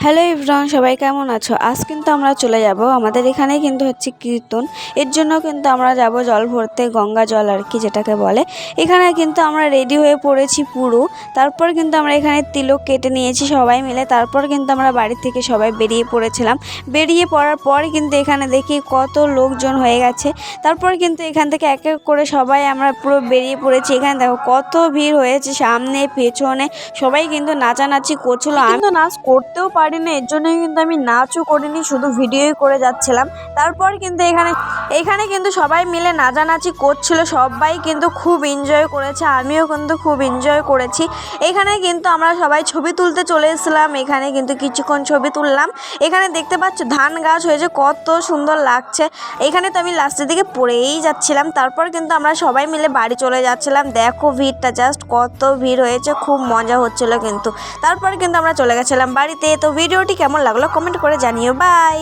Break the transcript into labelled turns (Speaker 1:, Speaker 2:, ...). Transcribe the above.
Speaker 1: Hello everyone, সবাই কেমন আছো? আজ কিন্তু আমরা চলে যাব, আমাদের এখানে কিন্তু হচ্ছে কীর্তন। এর জন্য কিন্তু আমরা যাব জল ভরতে, গঙ্গা জল আর কি যেটাকে বলে। এখানে কিন্তু আমরা রেডি হয়ে পড়েছি পুরো। তারপর কিন্তু আমরা এখানে তিলক কেটে নিয়েছি সবাই মিলে। তারপর কিন্তু আমরা বাড়ি থেকে সবাই বেরিয়ে পড়েছিলাম। বেরিয়ে পড়ার পর কিন্তু এখানে দেখি কত লোকজন হয়ে গেছে। তারপর কিন্তু এখান থেকে এক এক করে সবাই আমরা পুরো বেরিয়ে পড়েছি। এখানে দেখো কত ভিড় হয়েছে, সামনে পেছনে সবাই কিন্তু নাচানাচি করছিল। আমি কিন্তু নাচ করতেও পারিনি, এর জন্যই কিন্তু আমি নাচও করিনি, শুধু ভিডিওই করে যাচ্ছিলাম। তারপর কিন্তু এখানে কিন্তু সবাই মিলে নাচানাচি করছিল, সবাই কিন্তু খুব এনজয় করেছে, আমিও কিন্তু খুব এনজয় করেছি। এখানে কিন্তু আমরা সবাই ছবি তুলতে চলে এসেছিলাম। এখানে কিন্তু কিছুক্ষণ ছবি তুললাম। এখানে দেখতে পাচ্ছ ধান গাছ হয়েছে, কত সুন্দর লাগছে। এখানে তো আমি লাস্টের দিকে পড়েই যাচ্ছিলাম। তারপর কিন্তু আমরা সবাই মিলে বাড়ি চলে যাচ্ছিলাম। দেখো ভিড়টা, জাস্ট কত ভিড় হয়েছে, খুব মজা হচ্ছিল কিন্তু। তারপর কিন্তু আমরা চলে গেছিলাম বাড়িতে। তো ভিডিওটি কেমন লাগলো কমেন্ট করে জানিও। বাই।